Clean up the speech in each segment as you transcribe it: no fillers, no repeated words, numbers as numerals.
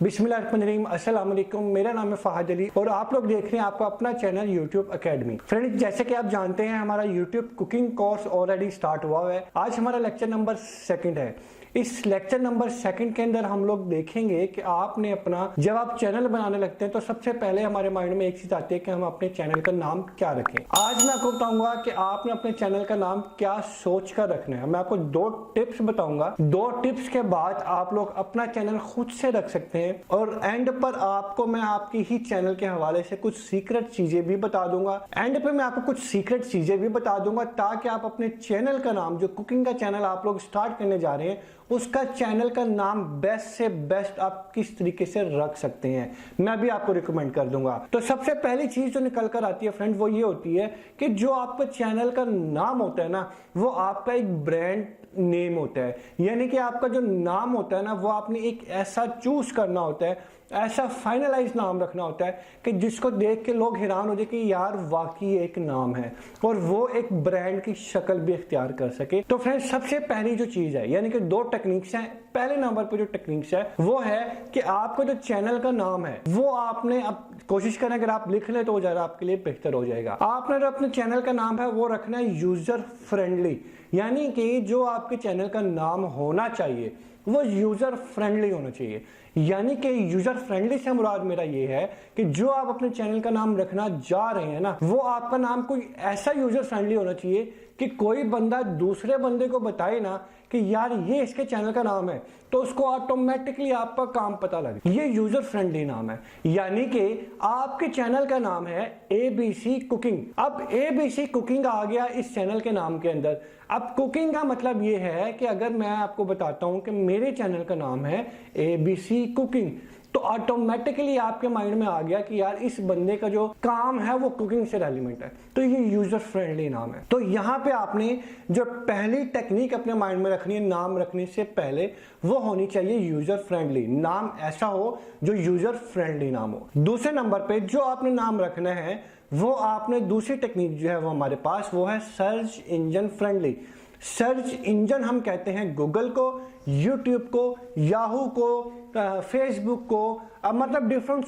बिस्मिल्लाहिर्रहमानिर्रहीम, अस्सलाम वालेकुम। मेरा नाम है फहद अली और आप लोग देख रहे हैं आपका अपना चैनल यूट्यूब अकेडमी। फ्रेंड्स, जैसे कि आप जानते हैं हमारा YouTube cooking course already start हुआ है। आज हमारा लेक्चर नंबर 2 है। इस लेक्चर नंबर 2 के अंदर हम लोग देखेंगे कि आपने अपना जब आप चैनल बनाने लगते हैं तो सबसे पहले हमारे माइंड में एक चीज आती है कि हम अपने चैनल का नाम क्या रखें। आज मैं आपको बताऊंगा कि आपने अपने चैनल का नाम क्या सोच कर रखना है। मैं आपको 2 टिप्स बताऊंगा। 2 टिप्स के बाद आप लोग अपना चैनल खुद से रख सकते हैं और एंड पर आपको मैं आपकी ही चैनल के हवाले से कुछ सीक्रेट चीजें भी बता दूंगा। एंड पे मैं आपको कुछ सीक्रेट चीजें भी बता दूंगा ताकि आप अपने चैनल का नाम, जो कुकिंग का चैनल आप लोग स्टार्ट करने जा रहे हैं, उसका चैनल का नाम बेस्ट से बेस्ट आप किस तरीके से रख सकते हैं, मैं भी आपको रिकमेंड कर दूंगा। तो सबसे पहली चीज जो निकल कर आती है फ्रेंड, वो ये होती है कि जो आपका चैनल का नाम होता है ना, वो आपका एक ब्रांड नेम होता है। यानी कि आपका जो नाम होता है ना, वो आपने एक ऐसा चूज करना होता है, ऐसा फाइनलाइज नाम रखना होता है कि जिसको देख के लोग हैरान हो जाए कि यार वाकई एक नाम है और वो एक ब्रांड की शक्ल भी इख्तियार कर सके। तो फ्रेंड्स, सबसे पहली जो चीज है, यानी कि 2 टेक्निक्स हैं। पहले नंबर पे जो टेक्निक्स है वो है कि आपका जो चैनल का नाम है वो आपने, अब कोशिश करें अगर आप लिख ले तो ज़रा आपके लिए बेहतर हो जाएगा। आपने जो अपने चैनल का नाम है वो रखना है यूजर फ्रेंडली, यानी कि जो आपके चैनल का नाम होना चाहिए वो यूजर फ्रेंडली होना चाहिए। यानी कि यूजर फ्रेंडली से मुराद मेरा ये है कि जो आप अपने चैनल का नाम रखना जा रहे हैं ना, वो आपका नाम कोई ऐसा यूजर फ्रेंडली होना चाहिए कि कोई बंदा दूसरे बंदे को बताए ना कि यार ये इसके चैनल का नाम है, तो उसको ऑटोमेटिकली आपका काम पता लगे। ये यूजर फ्रेंडली नाम है। यानी कि आपके चैनल का नाम है ABC कुकिंग। अब ABC कुकिंग आ गया इस चैनल के नाम के अंदर। अब कुकिंग का मतलब ये है कि अगर मैं आपको बताता हूं कि मेरे चैनल का नाम है ABC कुकिंग, तो ऑटोमेटिकली आपके माइंड में आ गया कि यार इस बंदे का जो काम है वो कुकिंग से रेलिवेंट है, तो ये यूजर फ्रेंडली नाम है। तो यहाँ पे आपने जो पहली टेक्निक अपने माइंड में रखनी है नाम रखने से पहले, वो होनी चाहिए यूजर फ्रेंडली। नाम ऐसा हो जो यूजर फ्रेंडली नाम हो। दूसरे नंबर पे जो आपने नाम रखना है वो आपने, दूसरी टेक्निक जो है वो हमारे पास वो है search engine friendly. Search engine हम कहते हैं गूगल को, यूट्यूब को, याहू को, फेसबुक को, मतलब डिफरेंट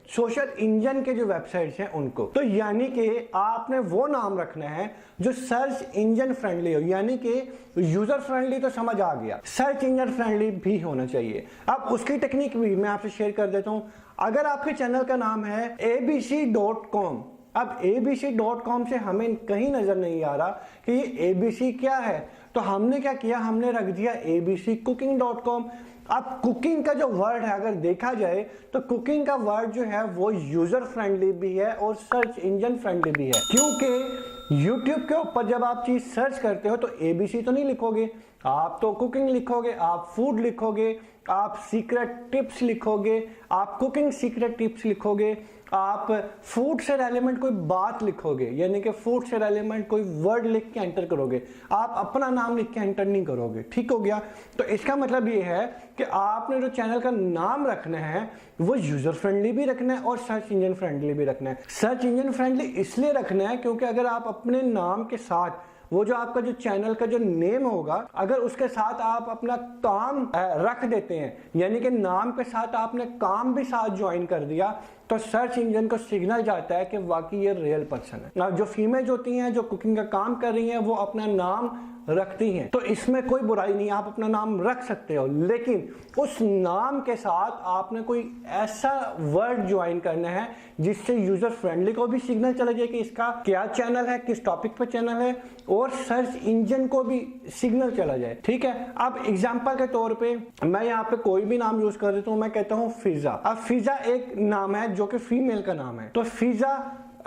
सोशल इंजन के जो वेबसाइट्स हैं उनको। तो यानी कि आपने वो नाम रखना है जो सर्च इंजन फ्रेंडली हो। यानी कि यूजर फ्रेंडली तो समझ आ गया, सर्च इंजन फ्रेंडली भी होना चाहिए। अब उसकी टेक्निक भी मैं आपसे शेयर कर देता हूं। अगर आपके चैनल का नाम है abc.com, अब abc.com से हमें कहीं नजर नहीं आ रहा कि ये ABC क्या है, तो हमने क्या किया, हमने रख दिया abccooking.com। अब कुकिंग का जो वर्ड है अगर देखा जाए तो कुकिंग का वर्ड जो है वो यूजर फ्रेंडली भी है और सर्च इंजन फ्रेंडली भी है, क्योंकि YouTube के ऊपर जब आप चीज सर्च करते हो तो ABC तो नहीं लिखोगे, आप तो कुकिंग लिखोगे, आप फूड लिखोगे, आप सीक्रेट टिप्स लिखोगे, आप कुकिंग सीक्रेट टिप्स लिखोगे, आप फूड से रेलेवेंट कोई बात लिखोगे, यानी कि फूड से रेलेवेंट कोई वर्ड लिख के एंटर करोगे, आप अपना नाम लिख के एंटर नहीं करोगे। ठीक हो गया। तो इसका मतलब ये है कि आपने जो चैनल का नाम रखना है वो यूजर फ्रेंडली भी रखना है और सर्च इंजन फ्रेंडली भी रखना है। सर्च इंजन फ्रेंडली इसलिए रखना है क्योंकि अगर आप अपने नाम के साथ वो जो आपका जो चैनल का जो नेम होगा, अगर उसके साथ आप अपना काम रख देते हैं, यानी कि नाम के साथ आपने काम भी साथ ज्वाइन कर दिया, तो सर्च इंजन को सिग्नल जाता है कि वाकई ये रियल पर्सन है। अब जो फीमेल होती हैं जो कुकिंग का काम कर रही हैं वो अपना नाम रखती हैं, तो इसमें कोई बुराई नहीं, आप अपना नाम रख सकते हो, लेकिन उस नाम के साथ आपने कोई ऐसा वर्ड ज्वाइन करना है जिससे यूजर फ्रेंडली को भी सिग्नल चला जाए कि इसका क्या चैनल है, किस टॉपिक पर चैनल है, और सर्च इंजन को भी सिग्नल चला जाए। ठीक है। अब एग्जांपल के तौर पे मैं यहाँ पे कोई भी नाम यूज कर देता हूँ, मैं कहता हूँ फिजा। अब फिजा एक नाम है जो कि फीमेल का नाम है, तो फिजा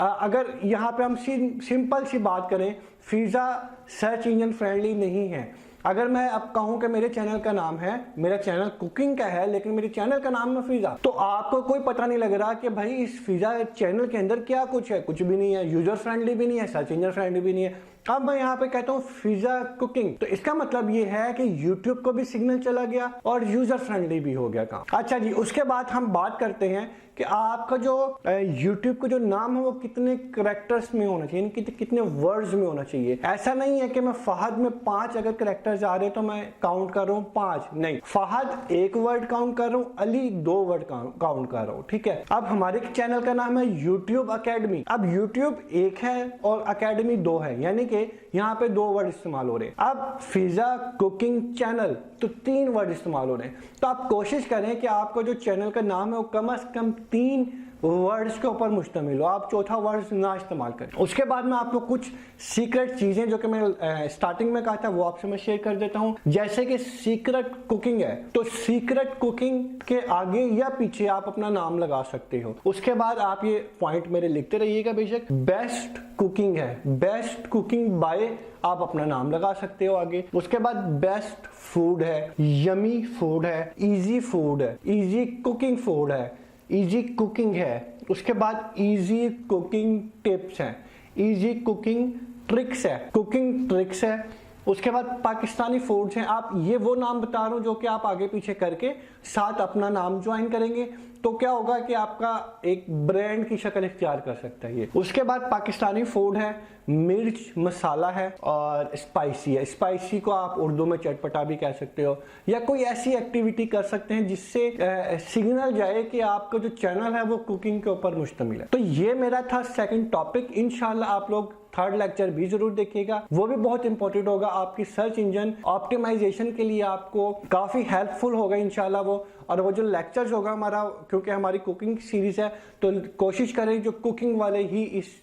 अगर यहाँ पे हम सिंपल सी बात करें, फिजा सर्च इंजन फ्रेंडली नहीं है। अगर मैं अब कहूं कि मेरे चैनल का नाम है, मेरा चैनल कुकिंग का है लेकिन मेरे चैनल का नाम है फिजा, तो आपको कोई पता नहीं लग रहा कि भाई इस फिजा चैनल के अंदर क्या कुछ है, कुछ भी नहीं है, यूजर फ्रेंडली भी नहीं है, सर्च इंजन फ्रेंडली भी नहीं है, अब मैं यहाँ पे कहता हूँ पिज्जा कुकिंग, तो इसका मतलब ये है कि YouTube को भी सिग्नल चला गया और यूजर फ्रेंडली भी हो गया काम। अच्छा जी, उसके बाद हम बात करते हैं कि आपका जो YouTube का जो नाम है वो कितने करेक्टर्स में होना चाहिए, कितने वर्ड्स में होना चाहिए। ऐसा नहीं है कि मैं फहद में 5 अगर करेक्टर्स आ रहे तो मैं काउंट कर रहा हूँ 5, नहीं, फहद 1 वर्ड काउंट कर रहा हूँ, अली 2 वर्ड काउंट कर रहा हूँ, ठीक है। अब हमारे चैनल का नाम है YouTube अकेडमी। अब YouTube 1 है और अकेडमी 2 है, यानी कि यहाँ पे 2 वर्ड इस्तेमाल हो रहे हैं। अब पिज्जा कुकिंग चैनल तो 3 वर्ड इस्तेमाल हो रहे हैं। तो आप कोशिश करें कि आपका जो चैनल का नाम है वो कम से कम 3 वर्ड्स के ऊपर मुश्तमिल हो, आप चौथा वर्ड ना इस्तेमाल करें। उसके बाद में आपको कुछ सीक्रेट चीजें जो कि मैं स्टार्टिंग में कहा था वो आपसे मैं शेयर कर देता हूं। जैसे कि सीक्रेट कुकिंग है, तो सीक्रेट कुकिंग के आगे या पीछे आप अपना नाम लगा सकते हो। उसके बाद आप ये पॉइंट मेरे लिखते रहिएगा बेशक। बेस्ट कुकिंग है, बेस्ट कुकिंग बाय आप अपना नाम लगा सकते हो आगे। उसके बाद बेस्ट फूड है, यमी फूड है, इजी फूड है, इजी कुकिंग फूड है, इजी कुकिंग है। उसके बाद इजी कुकिंग टिप्स है, इजी कुकिंग ट्रिक्स है, कुकिंग ट्रिक्स है। उसके बाद पाकिस्तानी फूड्स हैं। आप ये वो नाम बता रहा हूं जो कि आप आगे पीछे करके साथ अपना नाम ज्वाइन करेंगे तो क्या होगा कि आपका एक ब्रांड की शक्ल इख्तियार कर सकता है ये। उसके बाद पाकिस्तानी फूड है, मिर्च मसाला है और स्पाइसी है। स्पाइसी को आप उर्दू में चटपटा भी कह सकते हो, या कोई ऐसी एक्टिविटी कर सकते हैं जिससे सिग्नल जाए कि आपका जो चैनल है वो कुकिंग के ऊपर मुश्तमिल है। तो ये मेरा था सेकंड टॉपिक। इंशाल्लाह आप लोग थर्ड लेक्चर भी जरूर देखिएगा, वो भी बहुत इंपॉर्टेंट होगा आपकी सर्च इंजन ऑप्टिमाइजेशन के लिए, आपको काफी हेल्पफुल होगा इंशाल्लाह वो। और वो जो लेक्चर्स होगा हमारा, क्योंकि हमारी कुकिंग सीरीज है तो कोशिश करें जो कुकिंग वाले ही इस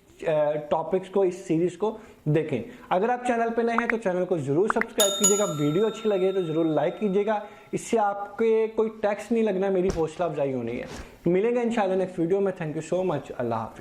टॉपिक्स को, इस सीरीज को देखें। अगर आप चैनल पे नए हैं तो चैनल को जरूर सब्सक्राइब कीजिएगा, वीडियो अच्छी लगे तो जरूर लाइक कीजिएगा, इससे आपके कोई टैक्स नहीं लगना, मेरी हौसला अफजाई होनी है। मिलेंगे इंशाल्लाह नेक्स्ट वीडियो में। Thank you so much. Allah Hafiz.